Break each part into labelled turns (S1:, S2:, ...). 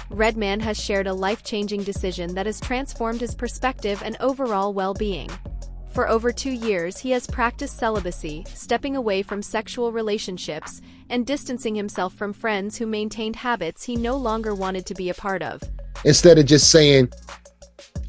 S1: Redman has shared a life-changing decision that has transformed his perspective and overall well-being. For over 2 years, he has practiced celibacy, stepping away from sexual relationships and distancing himself from friends who maintained habits he no longer wanted to be a part of.
S2: Instead of just saying,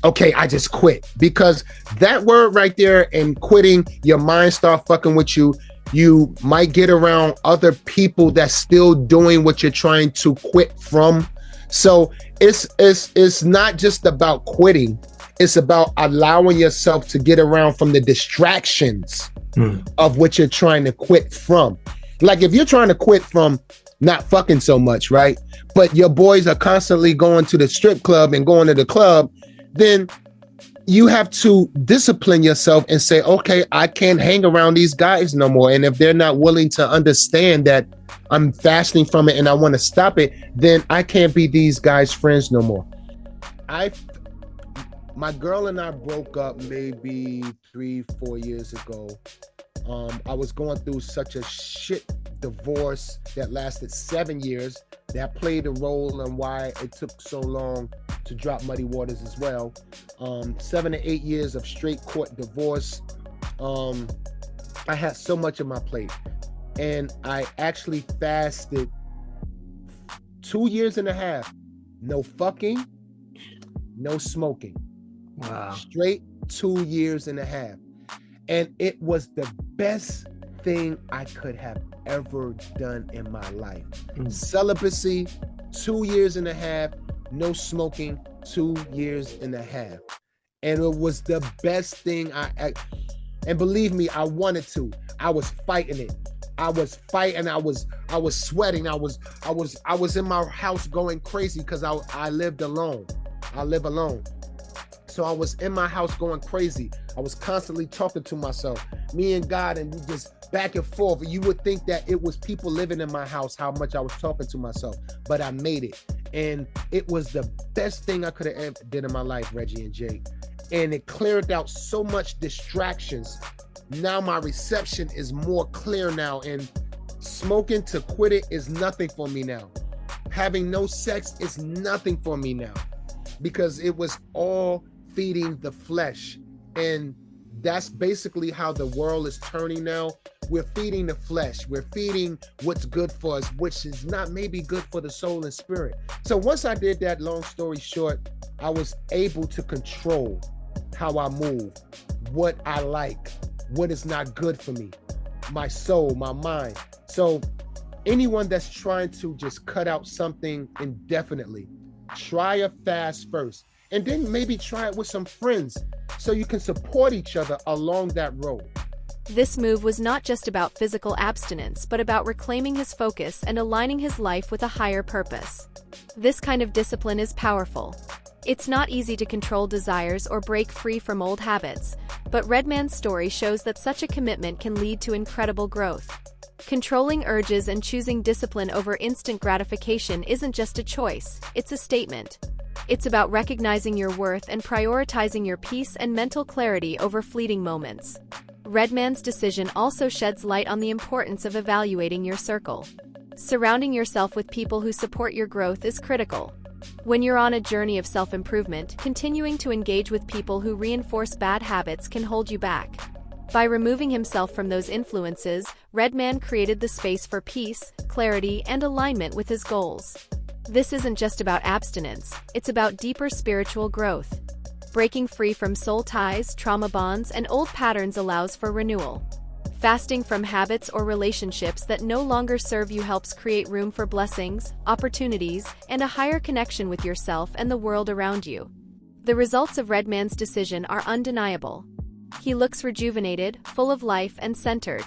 S2: okay, I just quit. Because that word right there and quitting, your mind start fucking with you. You might get around other people that's still doing what you're trying to quit from. So it's not just about quitting. It's about allowing yourself to get around from the distractions of what you're trying to quit from. Like if you're trying to quit from not fucking so much, right? But your boys are constantly going to the strip club and going to the club, then you have to discipline yourself and say, okay, I can't hang around these guys no more. And if they're not willing to understand that I'm fasting from it and I want to stop it, then I can't be these guys' friends no more. My girl and I broke up maybe 3-4 years ago. I was going through such a shit divorce that lasted 7 years. That played a role in why it took so long to drop Muddy Waters as well. 7 to 8 years of straight court divorce. I had so much on my plate. And I actually fasted 2.5 years. No fucking, no smoking.
S3: Wow.
S2: Straight 2.5 years. And it was the best thing I could have ever done in my life. Celibacy, 2.5 years, no smoking, 2.5 years. And it was the best thing and believe me, I wanted to. I was fighting it. I was fighting. I was sweating. I was in my house going crazy because I lived alone. I live alone. So I was in my house going crazy. I was constantly talking to myself, me and God, and just back and forth. You would think that it was people living in my house, how much I was talking to myself, but I made it. And it was the best thing I could have ever did in my life, Reggie and Jay. And it cleared out so much distractions. Now my reception is more clear now, and smoking to quit it is nothing for me now. Having no sex is nothing for me now, because it was all feeding the flesh. And that's basically how the world is turning now. We're feeding the flesh. We're feeding what's good for us, which is not maybe good for the soul and spirit. So once I did that, long story short, I was able to control how I move, what I like, what is not good for me, my soul, my mind. So anyone that's trying to just cut out something indefinitely, try a fast first, and then maybe try it with some friends so you can support each other along that road.
S1: This move was not just about physical abstinence, but about reclaiming his focus and aligning his life with a higher purpose. This kind of discipline is powerful. It's not easy to control desires or break free from old habits, but Redman's story shows that such a commitment can lead to incredible growth. Controlling urges and choosing discipline over instant gratification isn't just a choice, it's a statement. It's about recognizing your worth and prioritizing your peace and mental clarity over fleeting moments. Redman's decision also sheds light on the importance of evaluating your circle. Surrounding yourself with people who support your growth is critical. When you're on a journey of self-improvement, continuing to engage with people who reinforce bad habits can hold you back. By removing himself from those influences, Redman created the space for peace, clarity, and alignment with his goals. This isn't just about abstinence, it's about deeper spiritual growth. Breaking free from soul ties, trauma bonds, and old patterns allows for renewal. Fasting from habits or relationships that no longer serve you helps create room for blessings, opportunities, and a higher connection with yourself and the world around you. The results of Redman's decision are undeniable. He looks rejuvenated, full of life, and centered.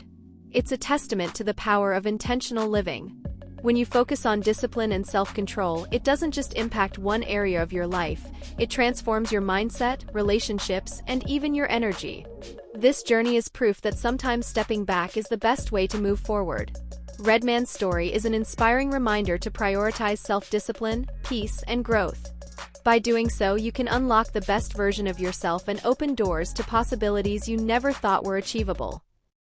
S1: It's a testament to the power of intentional living. When you focus on discipline and self-control, it doesn't just impact one area of your life, it transforms your mindset, relationships, and even your energy. This journey is proof that sometimes stepping back is the best way to move forward. Redman's story is an inspiring reminder to prioritize self-discipline, peace, and growth. By doing so, you can unlock the best version of yourself and open doors to possibilities you never thought were achievable.